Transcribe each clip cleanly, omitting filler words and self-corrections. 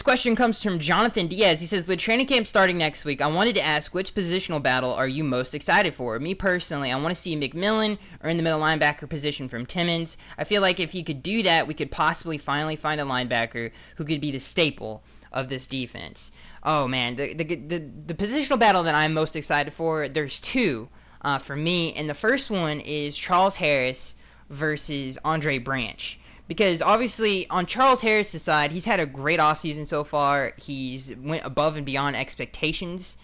This question comes from Jonathan Diaz. He says, with training camp starting next week, I wanted to ask, which positional battle are you most excited for? Me personally, I want to see McMillan or in the middle linebacker position from Timmons. I feel like if he could do that, we could possibly finally find a linebacker who could be the staple of this defense. Oh man, the positional battle that I'm most excited for, there's two for me, and the first one is Charles Harris versus Andre Branch. Because obviously on Charles Harris' side, he's had a great offseason so far. He's went above and beyond expectations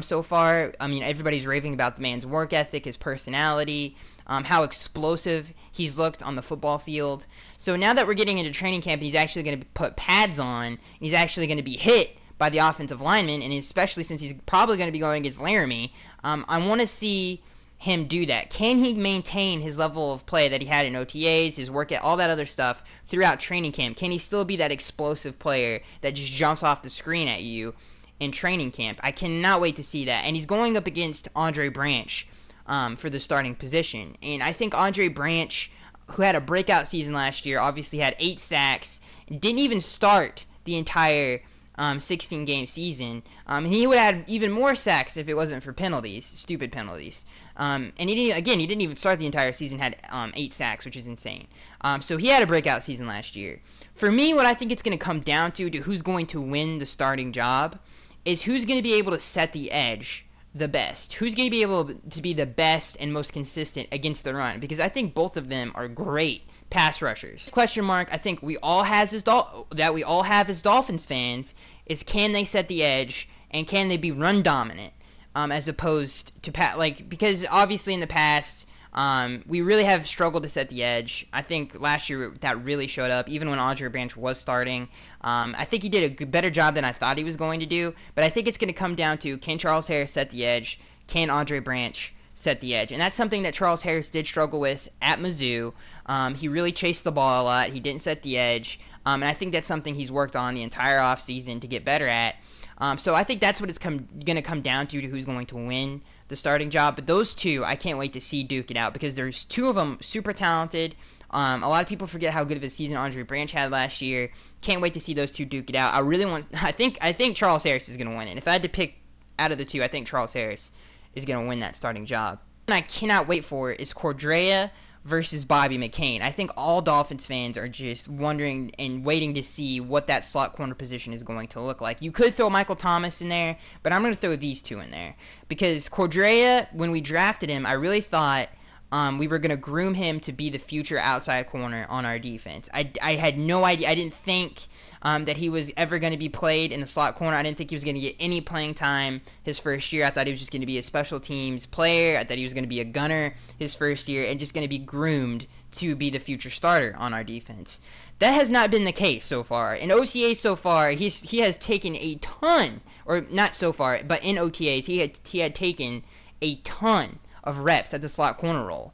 so far. I mean, everybody's raving about the man's work ethic, his personality, how explosive he's looked on the football field. So now that we're getting into training camp, he's actually going to put pads on, and he's actually going to be hit by the offensive lineman, and especially since he's probably going to be going against Laramie, I want to see him do that. Can he maintain his level of play that he had in OTAs, his work, all that other stuff throughout training camp? Can he still be that explosive player that just jumps off the screen at you in training camp? I cannot wait to see that. And he's going up against Andre Branch for the starting position. And I think Andre Branch, who had a breakout season last year, obviously had 8 sacks, didn't even start the entire 16-game season, and he would have even more sacks if it wasn't for penalties, stupid penalties. And he didn't even start the entire season, had 8 sacks, which is insane. So he had a breakout season last year. For me, what I think it's going to come down to who's going to win the starting job is who's going to be able to set the edge the best. Who's going to be able to be the best and most consistent against the run, because I think both of them are great pass rushers. Question mark I think we all have as Dolphins fans is, can they set the edge and can they be run dominant as opposed to because obviously in the past we really have struggled to set the edge. I think last year that really showed up, even when Andre Branch was starting. I think he did a better job than I thought he was going to do, but I think it's going to come down to, can Charles Harris set the edge? Can Andre Branch set the edge? And that's something that Charles Harris did struggle with at Mizzou. He really chased the ball a lot. He didn't set the edge. And I think that's something he's worked on the entire offseason to get better at. So I think that's what it's going to come down to who's going to win the starting job. But those two, I can't wait to see duke it out, because there's two of them super talented. A lot of people forget how good of a season Andre Branch had last year. Can't wait to see those two duke it out. I think Charles Harris is going to win it. If I had to pick out of the two, I think Charles Harris is going to win that starting job. And I cannot wait for is Cordrea versus Bobby McCain. I think all Dolphins fans are just wondering and waiting to see what that slot corner position is going to look like. You could throw Michael Thomas in there, but I'm going to throw these two in there. Because Cordrea, when we drafted him, I really thought we were going to groom him to be the future outside corner on our defense. I had no idea. I didn't think that he was ever going to be played in the slot corner. I didn't think he was going to get any playing time his first year. I thought he was just going to be a special teams player. I thought he was going to be a gunner his first year and just going to be groomed to be the future starter on our defense. That has not been the case so far. In OTAs so far, he has taken a ton, or not so far, but in OTAs, he had taken a ton of reps at the slot corner role.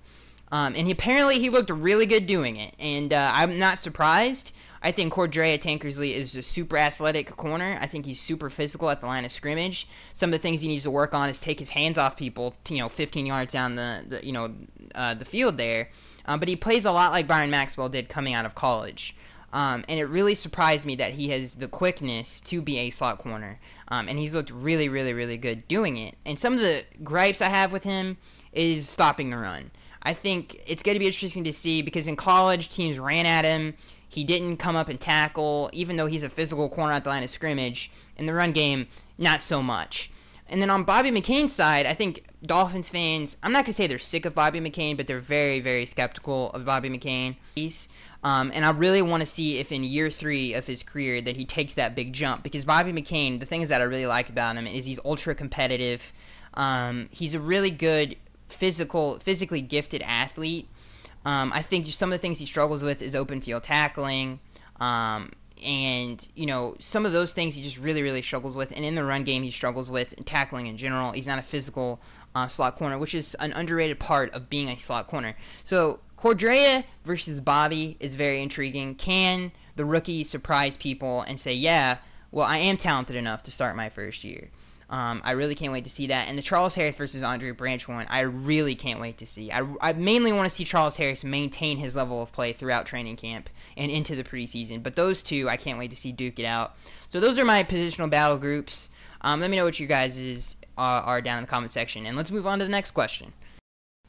And apparently he looked really good doing it. And I'm not surprised. I think Cordrea Tankersley is a super athletic corner. I think he's super physical at the line of scrimmage. Some of the things he needs to work on is take his hands off people, 15 yards down the field there. But he plays a lot like Byron Maxwell did coming out of college. And it really surprised me that he has the quickness to be a slot corner. And he's looked really, really, really good doing it. And some of the gripes I have with him is stopping the run. I think it's going to be interesting to see, because in college, teams ran at him. He didn't come up and tackle, even though he's a physical corner at the line of scrimmage. In the run game, not so much. And then on Bobby McCain's side, I think Dolphins fans, I'm not going to say they're sick of Bobby McCain, but they're very, very skeptical of Bobby McCain. And I really want to see if in year 3 of his career that he takes that big jump. Because Bobby McCain, the things that I really like about him is he's ultra competitive. He's a really good physically gifted athlete. I think just some of the things he struggles with is open field tackling. And, some of those things he just really, really struggles with. And in the run game, he struggles with tackling in general. He's not a physical slot corner, which is an underrated part of being a slot corner. So Cordrea versus Bobby is very intriguing. Can the rookie surprise people and say, yeah, well, I am talented enough to start my first year? I really can't wait to see that. And the Charles Harris versus Andre Branch one, I really can't wait to see. I mainly want to see Charles Harris maintain his level of play throughout training camp and into the preseason. But those two, I can't wait to see duke it out. So those are my positional battle groups. Let me know what you guys' are down in the comment section. And let's move on to the next question.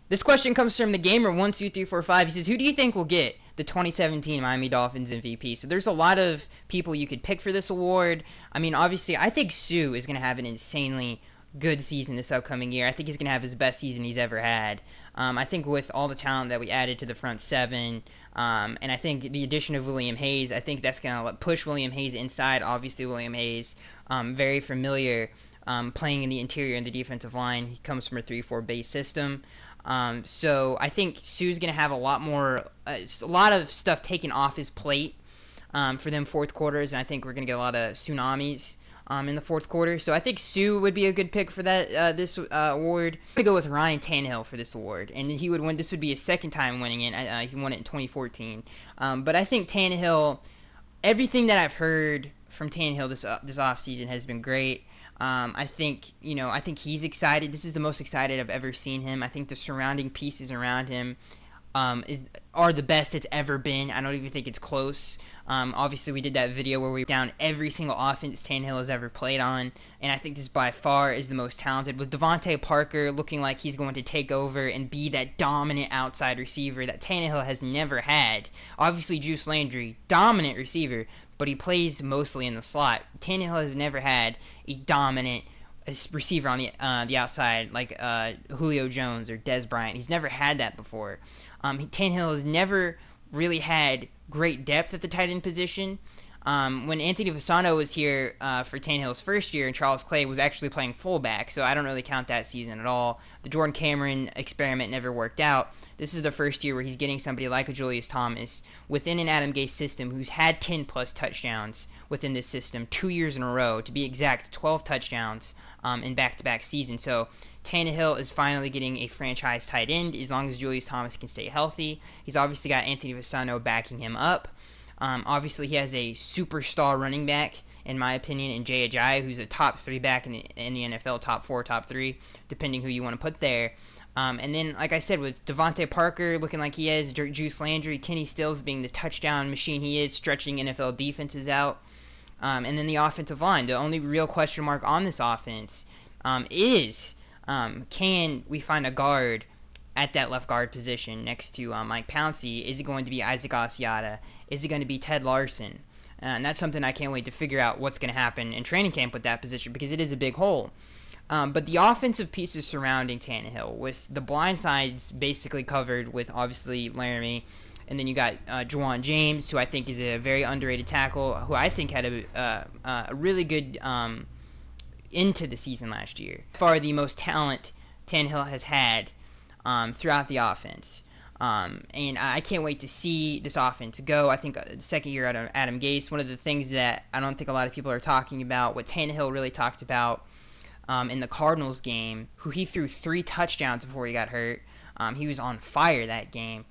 This question comes from the Gamer12345. He says, who do you think will get the 2017 Miami Dolphins MVP? So there's a lot of people you could pick for this award. I mean, obviously, I think Sue is going to have an insanely good season this upcoming year. I think he's going to have his best season he's ever had. I think with all the talent that we added to the front seven, and I think the addition of William Hayes, I think that's going to push William Hayes inside. Obviously, William Hayes, very familiar playing in the interior and the defensive line. He comes from a 3-4 base system. So I think Sue's going to have a lot of stuff taken off his plate for them fourth quarters, and I think we're going to get a lot of tsunamis in the fourth quarter. So I think Sue would be a good pick for that this award. I'm going to go with Ryan Tannehill for this award, and he would win. This would be his second time winning it. He won it in 2014. But I think Tannehill, everything that I've heard from Tannehill this offseason has been great. I think he's excited. This is the most excited I've ever seen him. I think the surrounding pieces around him are the best it's ever been. I don't even think it's close. Obviously, we did that video where we down every single offense Tannehill has ever played on, and I think this by far is the most talented, with Devontae Parker looking like he's going to take over and be that dominant outside receiver that Tannehill has never had. Obviously, Jarvis Landry, dominant receiver, but he plays mostly in the slot. Tannehill has never had a dominant receiver on the outside like Julio Jones or Dez Bryant. He's never had that before. Tannehill has never really had great depth at the tight end position. When Anthony Fasano was here for Tannehill's first year, and Charles Clay was actually playing fullback, so I don't really count that season at all. The Jordan Cameron experiment never worked out. This is the first year where he's getting somebody like a Julius Thomas within an Adam Gase system who's had 10-plus touchdowns within this system 2 years in a row. To be exact, 12 touchdowns in back-to-back seasons. So Tannehill is finally getting a franchise tight end as long as Julius Thomas can stay healthy. He's obviously got Anthony Fasano backing him up. Obviously, he has a superstar running back, in my opinion, in Jay Ajayi, who's a top 3 back in the NFL, top 4, top 3, depending who you want to put there. And then, like I said, with Devontae Parker looking like he is, Jarvis Landry, Kenny Stills being the touchdown machine he is, stretching NFL defenses out. And then the offensive line. The only real question mark on this offense is can we find a guard at that left guard position next to Mike Pouncey? Is it going to be Isaac Asiata? Is it going to be Ted Larson? And that's something I can't wait to figure out what's going to happen in training camp with that position, because it is a big hole. But the offensive pieces surrounding Tannehill, with the blind sides basically covered with obviously Laramie, and then you got Juwan James, who I think is a very underrated tackle, who I think had a really good into the season last year. Far the most talent Tannehill has had throughout the offense. And I can't wait to see this offense go. I think the second year out of Adam Gase, one of the things that I don't think a lot of people are talking about, what Tannehill really talked about in the Cardinals game, who he threw 3 touchdowns before he got hurt. He was on fire that game.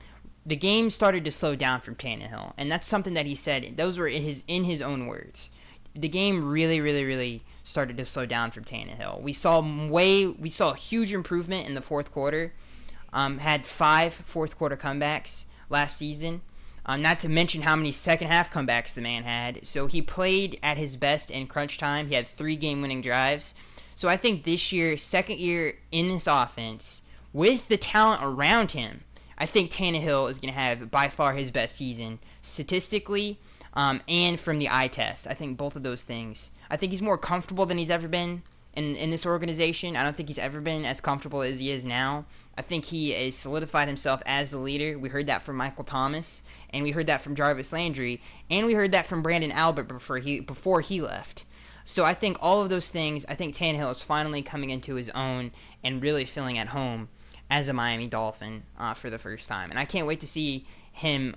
The game started to slow down from Tannehill, and that's something that he said. Those were in his own words. The game really started to slow down from Tannehill. We saw a huge improvement in the fourth quarter. Had 5 fourth quarter comebacks last season. Not to mention how many second half comebacks the man had. So he played at his best in crunch time. He had 3 game-winning drives. So I think this year, second year in this offense, with the talent around him, I think Tannehill is going to have by far his best season statistically and from the eye test. I think both of those things. I think he's more comfortable than he's ever been in this organization. I don't think he's ever been as comfortable as he is now. I think he has solidified himself as the leader. We heard that from Michael Thomas, and we heard that from Jarvis Landry, and we heard that from Brandon Albert before he left. So I think all of those things, I think Tannehill is finally coming into his own and really feeling at home as a Miami Dolphin for the first time. And I can't wait to see him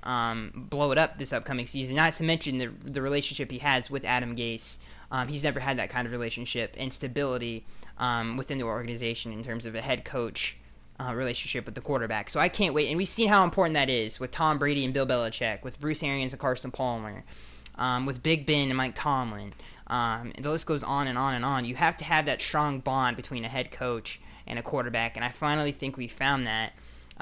blow it up this upcoming season, not to mention the relationship he has with Adam Gase. He's never had that kind of relationship and stability within the organization in terms of a head coach relationship with the quarterback. So I can't wait. And we've seen how important that is with Tom Brady and Bill Belichick, with Bruce Arians and Carson Palmer. with Big Ben and Mike Tomlin. And the list goes on and on and on. You have to have that strong bond between a head coach and a quarterback, and I finally think we found that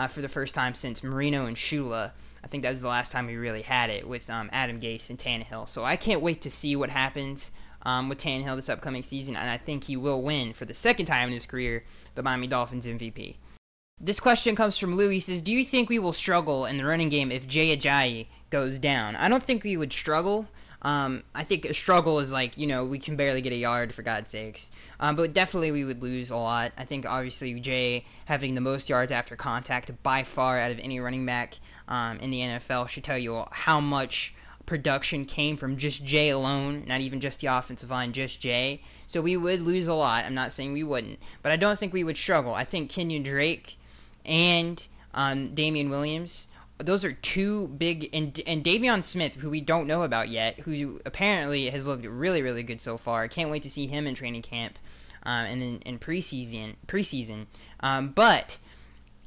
for the first time since Marino and Shula. I think that was the last time we really had it with Adam Gase and Tannehill. So I can't wait to see what happens with Tannehill this upcoming season, and I think he will win for the second time in his career the Miami Dolphins MVP. This question comes from Lou. He says, do you think we will struggle in the running game if Jay Ajayi goes down? I don't think we would struggle. I think a struggle is like, we can barely get a yard, for God's sakes. But definitely we would lose a lot. I think obviously Jay having the most yards after contact by far out of any running back in the NFL should tell you how much production came from just Jay alone, not even just the offensive line, just Jay. So we would lose a lot. I'm not saying we wouldn't. But I don't think we would struggle. I think Kenyon Drake and Damian Williams, those are two big, and Davion Smith, who we don't know about yet, who apparently has looked really, really good so far. I can't wait to see him in training camp and then in preseason. But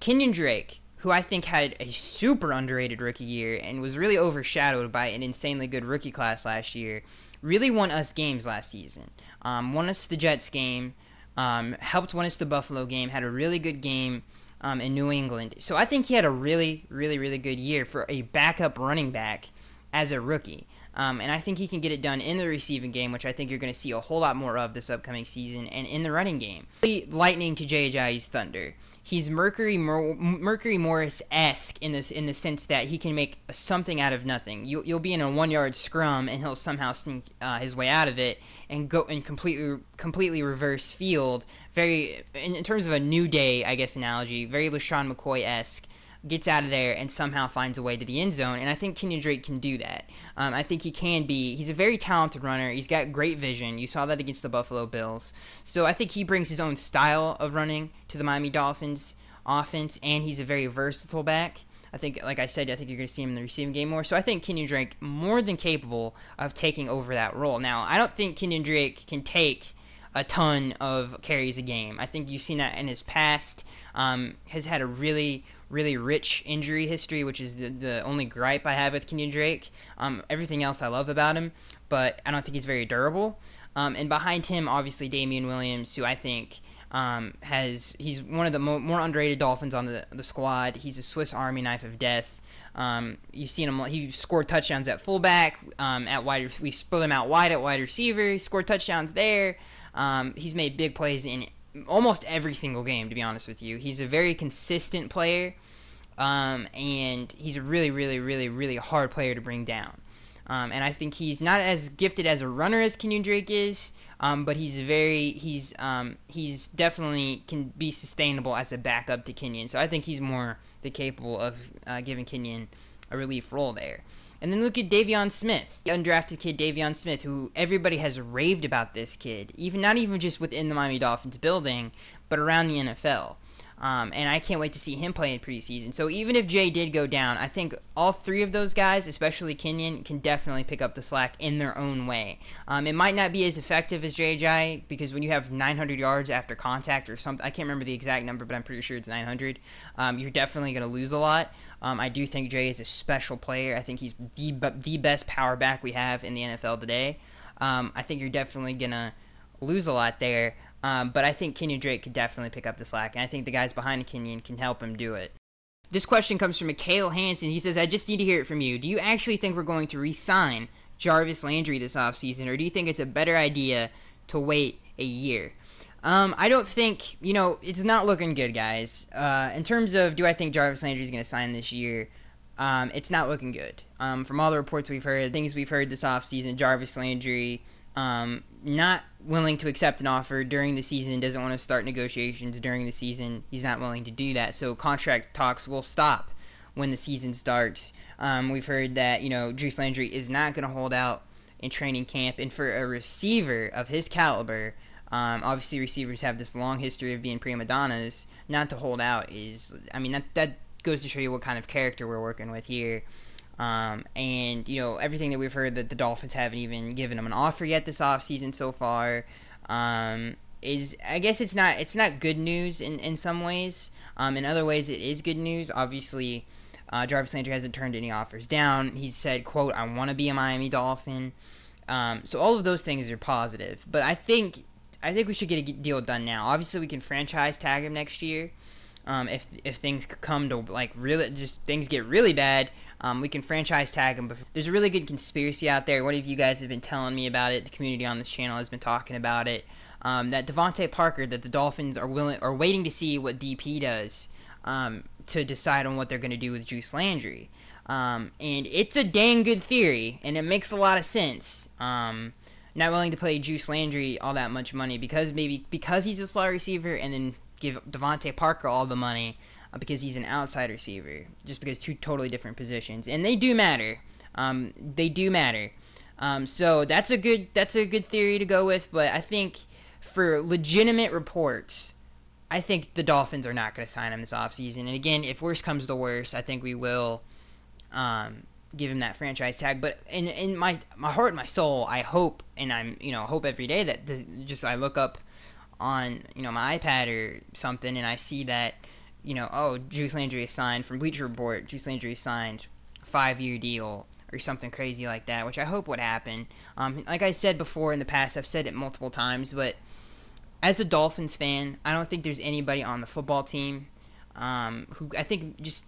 Kenyon Drake, who I think had a super underrated rookie year and was really overshadowed by an insanely good rookie class last year, really won us games last season. Won us the Jets game, helped win us the Buffalo game, had a really good game in New England. So I think he had a really, really, really good year for a backup running back as a rookie. And I think he can get it done in the receiving game, which I think you're going to see a whole lot more of this upcoming season, and in the running game. Lightning to Jay Ajayi's thunder. He's Mercury Morris-esque in the sense that he can make something out of nothing. You'll be in a 1-yard scrum, and he'll somehow sneak his way out of it and go and completely reverse field. Very, in terms of a New Day, I guess, analogy, very LaShawn McCoy-esque. Gets out of there and somehow finds a way to the end zone, and I think Kenyon Drake can do that. I think he's a very talented runner. He's got great vision. You saw that against the Buffalo Bills. So I think he brings his own style of running to the Miami Dolphins offense, and he's a very versatile back. I think, like I said, I think you're going to see him in the receiving game more. So I think Kenyon Drake more than capable of taking over that role. Now, I don't think Kenyon Drake can take a ton of carries a game. I think you've seen that in his past. Has had a really rich injury history, which is the only gripe I have with Kenyon Drake. Everything else I love about him, but I don't think he's very durable. And behind him, obviously, Damian Williams, who I think he's one of the more underrated Dolphins on the squad. He's a Swiss Army knife of death. You've seen him. He scored touchdowns at fullback. At wide, we split him out wide at wide receiver. He scored touchdowns there. He's made big plays in almost every single game, to be honest with you. He's a very consistent player, and he's a really hard player to bring down. And I think he's not as gifted as a runner as Kenyon Drake is, but he's definitely can be sustainable as a backup to Kenyon. So I think he's more than capable of giving Kenyon a relief role there. And then look at Davion Smith, the undrafted kid Davion Smith, who everybody has raved about this kid, not even just within the Miami Dolphins building, but around the NFL. And I can't wait to see him play in preseason. So even if Jay did go down, I think all three of those guys, especially Kenyon, can definitely pick up the slack in their own way. It might not be as effective as Jay Ajayi, because when you have 900 yards after contact or something, I can't remember the exact number, but I'm pretty sure it's 900, you're definitely going to lose a lot. I do think Jay is a special player. I think he's the best power back we have in the NFL today. I think you're definitely going to lose a lot there. But I think Kenyon Drake could definitely pick up the slack, and I think the guys behind Kenyon can help him do it. This question comes from Mikhail Hansen. He says, I just need to hear it from you. Do you actually think we're going to re-sign Jarvis Landry this offseason, or do you think it's a better idea to wait a year? I don't think, it's not looking good, guys. In terms of, do I think Jarvis Landry is going to sign this year? It's not looking good. From all the reports we've heard, things we've heard this offseason, Jarvis Landry not willing to accept an offer during the season, doesn't want to start negotiations during the season. He's not willing to do that. So contract talks will stop when the season starts. We've heard that, Jarvis Landry is not going to hold out in training camp. And for a receiver of his caliber, obviously receivers have this long history of being prima donnas. Not to hold out is, that goes to show you what kind of character we're working with here. And everything that we've heard that the Dolphins haven't even given him an offer yet this offseason so far, is, I guess it's not good news in some ways. In other ways it is good news. Obviously, Jarvis Landry hasn't turned any offers down. He said, quote, I want to be a Miami Dolphin. So all of those things are positive. But I think we should get a deal done now. Obviously, we can franchise tag him next year. If things come to like really just things get really bad, we can franchise tag him. But there's a really good conspiracy out there. One of you guys have been telling me about it. The community on this channel has been talking about it. That Devontae Parker, that the Dolphins are waiting to see what DP does to decide on what they're going to do with Juice Landry. And it's a dang good theory, and it makes a lot of sense. Not willing to play Juice Landry all that much money because he's a slot receiver, and then give Devontae Parker all the money because he's an outside receiver, just because two totally different positions, and they do matter. So that's a good theory to go with. But I think for legitimate reports, I think the Dolphins are not going to sign him this offseason. And again, if worse comes to worse, I think we will give him that franchise tag. But in my heart and my soul, I hope, and hope every day that I look up on my iPad or something, and I see that Juice Landry is signed from Bleacher Report. Juice Landry is signed, 5-year deal or something crazy like that, which I hope would happen. Like I said before in the past, I've said it multiple times, but as a Dolphins fan, I don't think there's anybody on the football team who I think just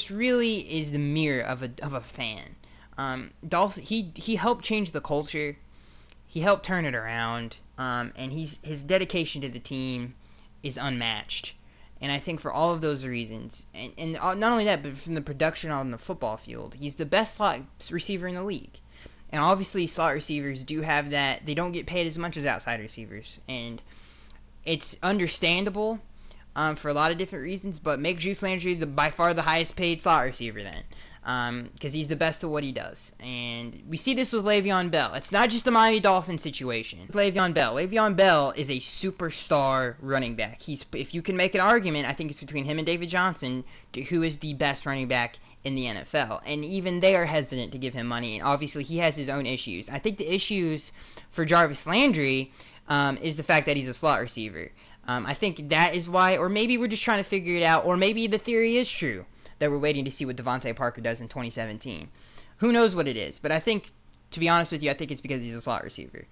really is the mirror of a fan. He helped change the culture. He helped turn it around, and his dedication to the team is unmatched. And I think for all of those reasons, and not only that, but from the production on the football field, he's the best slot receiver in the league. And obviously, slot receivers do have that. They don't get paid as much as outside receivers, and it's understandable for a lot of different reasons. But make Juice Landry by far the highest paid slot receiver then. Because he's the best at what he does. And we see this with Le'Veon Bell. It's not just the Miami Dolphins situation. Le'Veon Bell is a superstar running back. If you can make an argument, I think it's between him and David Johnson to who is the best running back in the NFL. And even they are hesitant to give him money. And obviously he has his own issues. I think the issues for Jarvis Landry is the fact that he's a slot receiver. I think that is why, or maybe we're just trying to figure it out, or maybe the theory is true that we're waiting to see what Devontae Parker does in 2017. Who knows what it is? But I think, to be honest with you, I think it's because he's a slot receiver.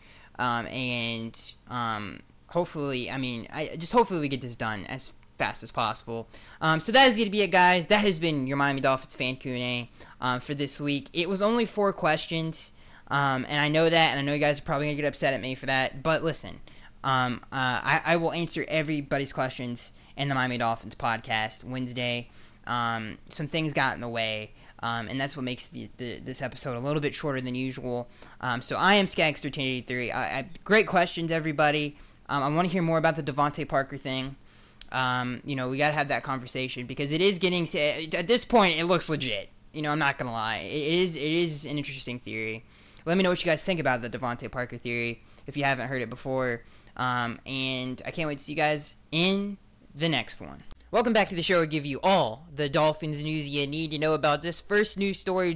Hopefully, hopefully we get this done as fast as possible. So that is going to be it, guys. That has been your Miami Dolphins fan Q&A for this week. It was only 4 questions, and I know that, and I know you guys are probably going to get upset at me for that. But listen, I will answer everybody's questions in the Miami Dolphins podcast Wednesday. Some things got in the way, and that's what makes this episode a little bit shorter than usual. So I am Skagster1083. Great questions, everybody. I want to hear more about the Devontae Parker thing. We got to have that conversation because it is getting, at this point, it looks legit. I'm not going to lie. It is an interesting theory. Let me know what you guys think about the Devontae Parker theory if you haven't heard it before. And I can't wait to see you guys in the next one. Welcome back to the show. I give you all the Dolphins news you need to know about this first news story